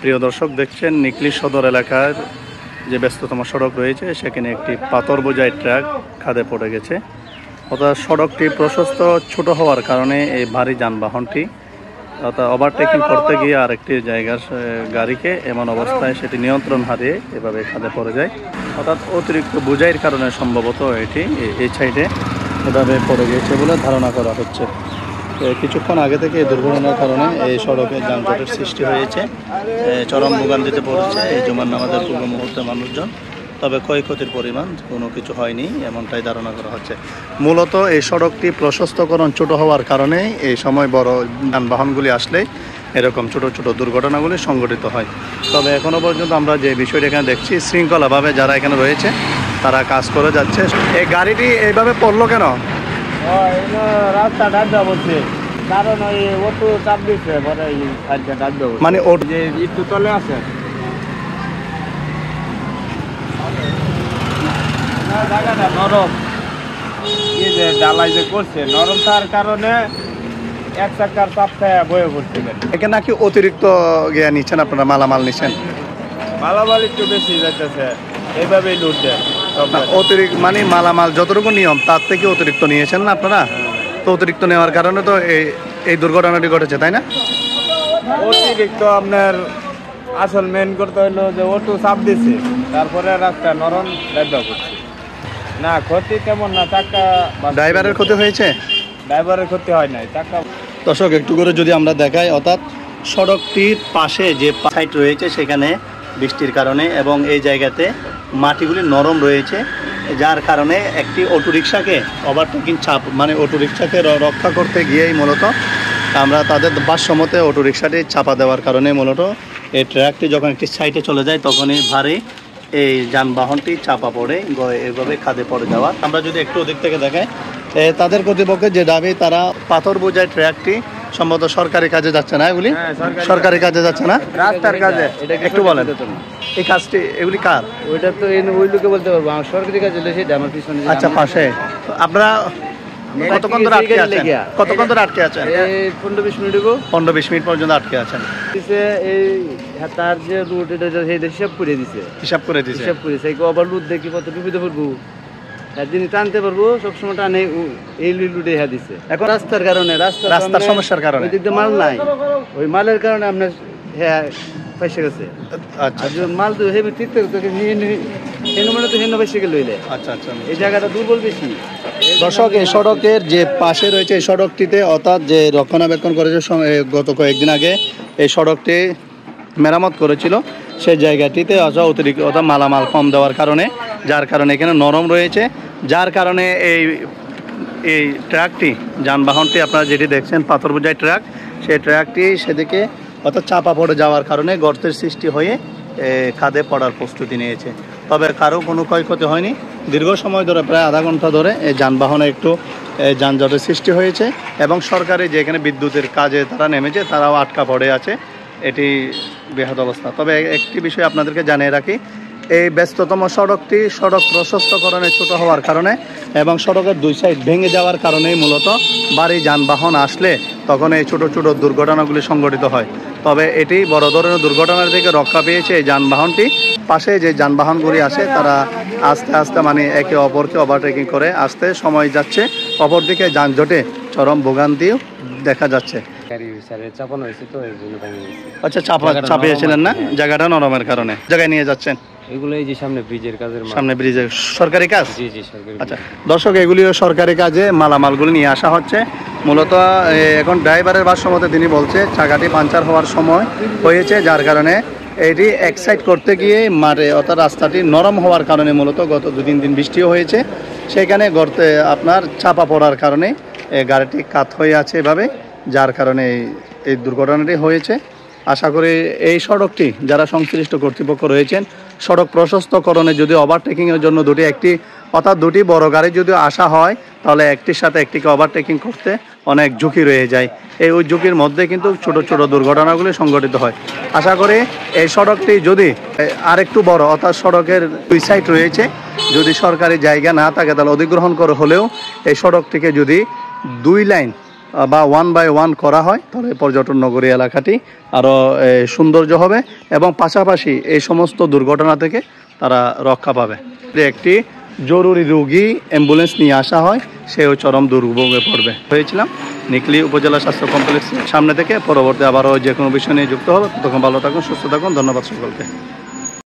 প্রিয় দর্শক, দেখছেন নিকলি সদর এলাকার যে ব্যস্ততম সড়ক রয়েছে সেখানে একটি পাথর বোঝাই ট্রাক খাদে পড়ে গেছে। অর্থাৎ সড়কটি প্রশস্ত ছোট হওয়ার কারণে এই ভারী যানবাহনটি অর্থাৎ ওভারটেকিং করতে গিয়ে আরেকটি জায়গার গাড়িকে এমন অবস্থায় সেটি নিয়ন্ত্রণ হারিয়ে এভাবে খাদে পড়ে যায়। অর্থাৎ অতিরিক্ত বোঝাইয়ের কারণে সম্ভবত এটি এই সাইডে এভাবে পড়ে গিয়েছে বলে ধারণা করা হচ্ছে। কিছুক্ষণ আগে থেকে এই দুর্ঘটনার কারণে এই সড়কে যানজটের সৃষ্টি হয়েছে, চরম ভোগান্তিতে পড়েছে এই জুমার নামাজের পূর্ব মুহূর্তে মানুষজন। তবে ক্ষয়ক্ষতির পরিমাণ কোনো কিছু হয়নি এমনটাই ধারণা করা হচ্ছে। মূলত এই সড়কটি প্রশস্তকরণ ছোট হওয়ার কারণে এই সময় বড় যানবাহনগুলি আসলে এরকম ছোট ছোট দুর্ঘটনাগুলি সংঘটিত হয়। তবে এখনও পর্যন্ত আমরা যে বিষয়টা এখানে দেখছি, শৃঙ্খলাভাবে যারা এখানে রয়েছে তারা কাজ করে যাচ্ছে। এই গাড়িটি এইভাবে পড়লো কেন? রাস্তা ডাকবে বলছে, কারণ ওই অটো চাপ দিচ্ছে, পরে ডাকবে মানে যে একটু তলে আছে জায়গাটা নরম, এই যে ডালাই যে করছে নরম, তার কারণে এক চাকার চাপ খায় বয়ে পড়তে পারে। এখানে নাকি অতিরিক্ত গিয়ে নিচ্ছেন আপনারা, মালামাল নিচ্ছেন? মালামাল একটু বেশি যাইতেছে, এইভাবেই লুট দেয়। অতিরিক্ত মানে মালামাল যতটুকু নিয়ম তার থেকে অতিরিক্ত নিয়েছেন না আপনারা? তো অতিরিক্ত নেওয়ার কারণে তো এই দুর্ঘটনাটি ঘটেছে, তাই না? অতিরিক্ত আপনার আসল মেন করতে হইলো যে অটো চাপ দিছে, তারপরে রাস্তা নরম ড্রাইভার করছে না, ক্ষতি তেমন না। চাকা ড্রাইভারের ক্ষতি হয়েছে? ড্রাইভারের ক্ষতি হয় নাই, চাকা। দর্শক, একটু করে যদি আমরা দেখাই, অর্থাৎ সড়কটির পাশে যে সাইড রয়েছে সেখানে বৃষ্টির কারণে এবং এই জায়গাতে মাটিগুলি নরম রয়েছে, যার কারণে একটি অটোরিকশাকে ওভারটেকিং চাপ মানে অটোরিকশাকে রক্ষা করতে গিয়েই মূলত আমরা তাদের ভাষ্যমতে অটোরিকশাটি চাপা দেওয়ার কারণে মূলত এই ট্রাকটি যখন একটি সাইডে চলে যায় তখনই ভারী এই যানবাহনটি চাপা পড়ে এভাবে খাদে পড়ে যাওয়া। আমরা যদি একটু ওদিক থেকে দেখাই, তাদের কর্তৃপক্ষের যে দাবি, তারা পাথর বোঝাই ট্রাকটি সম্ভবত সরকারি কাজে যাচ্ছে না, এগুলি সরকারি কাজে যাচ্ছে না, রাস্তার কাজে। একটু বলেন এই কাজটি এগুলি কার? ওইটা তো ওই লোকে বলতে পারবো, আমার সরকারি কাজে সেটা আমার পিছনে। আচ্ছা, পাশে আপনারা কতক্ষণ ধরে আটকে আছেন? কতক্ষণ ধরে আটকে আছেন? 15-20 মিনিট। 15-20 মিনিট পর্যন্ত আটকে আছেন। এই তার যে রুট এটা হিসাব করে দিছে, হিসাব করে দিছে, হিসাব করেছে। আবার লুট দেখি কত বিপদে পড়বো, একদিন টানতে পারবো, সবসময় টানে এই লুটে হ্যাঁ দিছে। এখন রাস্তার কারণে, রাস্তার সমস্যার কারণে, ওই দিক দিয়ে মাল নাই, ওই মালের কারণে আপনার হ্যাঁ পয়সা গেছে। আচ্ছা, মাল তো হেবি ঠিক থাকে, মানে তো হেন পয়সা গেল। আচ্ছা আচ্ছা, এই জায়গাটা দুর্বল বেশি। দর্শক, এই সড়কের যে পাশে রয়েছে এই সড়কটিতে অর্থাৎ যে রক্ষণাবেক্ষণ করেছে গত কয়েকদিন আগে এই সড়কটি মেরামত করেছিল, সেই জায়গাটিতে অতিরিক্ত অর্থাৎ মালামাল কম দেওয়ার কারণে, যার কারণে এখানে নরম রয়েছে, যার কারণে এই ট্রাকটি যানবাহনটি আপনারা যেটি দেখছেন পাথর বোঝাই ট্রাক, সেই ট্রাকটি সেদিকে অর্থাৎ চাপা পড়ে যাওয়ার কারণে গর্তের সৃষ্টি হয়ে খাদে পড়ার প্রস্তুতি নিয়েছে। তবে কারো কোনো ক্ষয়ক্ষতি হয়নি। দীর্ঘ সময় ধরে প্রায় আধা ঘন্টা ধরে এই যানবাহনে একটু যানজটের সৃষ্টি হয়েছে এবং সরকারি যেখানে বিদ্যুতের কাজে তারা নেমেছে তারাও আটকা পড়ে আছে, এটি বেহাত অবস্থা। তবে একটি বিষয় আপনাদেরকে জানিয়ে রাখি, এই ব্যস্ততম সড়কটি সড়ক প্রশস্তকরণে ছোট হওয়ার কারণে এবং সড়কের দুই সাইড ভেঙে যাওয়ার কারণেই মূলত ভারী যানবাহন আসলে তখন এই ছোট ছোট দুর্ঘটনাগুলি সংঘটিত হয়। তবে এটি বড় ধরনের দুর্ঘটনার থেকে রক্ষা পেয়েছে এই যানবাহনটি। পাশে যে যানবাহনগুলি আসে তারা আস্তে আস্তে মানে একে অপরকে ওভারটেকিং করে আসতে সময় যাচ্ছে, অপরদিকে যানজটে চরম ভোগান্তিও দেখা যাচ্ছে। আচ্ছা, চাপিয়েছিলেন না, জায়গাটা নরমের কারণে জায়গায় নিয়ে যাচ্ছেন এগুলো এই যে সামনে ব্রিজের কাজের, সামনে ব্রিজের সরকারি কাজ। জি জি, সরকারি। আচ্ছা দর্শক, এগুলিও সরকারি কাজে মালামালগুলি নিয়ে আসা হচ্ছে মূলত। এখন ড্রাইভারের ভাষ্যমতে তিনি বলছে চাকাটি পাঞ্চার হওয়ার সময় হয়েছে, যার কারণে এটি এক্সাইড করতে গিয়ে মাঠে অর্থাৎ রাস্তাটি নরম হওয়ার কারণে মূলত গত 2-3 দিন বৃষ্টিও হয়েছে, সেখানে গর্তে আপনার চাপা পড়ার কারণে গাড়িটি কাত হয়ে আছে এভাবে, যার কারণে এই দুর্ঘটনাটি হয়েছে। আশা করি এই সড়কটি যারা সংশ্লিষ্ট কর্তৃপক্ষ রয়েছেন, সড়ক প্রশস্তকরণে যদি ওভারটেকিংয়ের জন্য দুটি বড় গাড়ি যদি আসা হয় তাহলে একটির সাথে একটিকে ওভারটেকিং করতে অনেক ঝুঁকি রয়ে যায়। ওই ঝুঁকির মধ্যে কিন্তু ছোট ছোট দুর্ঘটনাগুলি সংঘটিত হয়। আশা করি এই সড়কটি যদি আরেকটু বড় অর্থাৎ সড়কের দুই সাইড রয়েছে, যদি সরকারি জায়গা না থাকে তাহলে অধিগ্রহণ করে হলেও এই সড়কটিকে যদি 2 লাইন বা 1 বাই 1 করা হয়, তাহলে পর্যটন নগরী এলাকাটি আরও সৌন্দর্য হবে এবং পাশাপাশি এই সমস্ত দুর্ঘটনা থেকে তারা রক্ষা পাবে। একটি জরুরি রোগী অ্যাম্বুলেন্স নিয়ে আসা হয়, সেও চরম দুর্ভোগে পড়বে। হয়েছিলাম নিকলি উপজেলা স্বাস্থ্য কমপ্লেক্সের সামনে থেকে। পরবর্তী আবারও যে কোনো বিষয় নিয়ে যুক্ত হবে। তখন ভালো থাকুন, সুস্থ থাকুন। ধন্যবাদ সকলকে।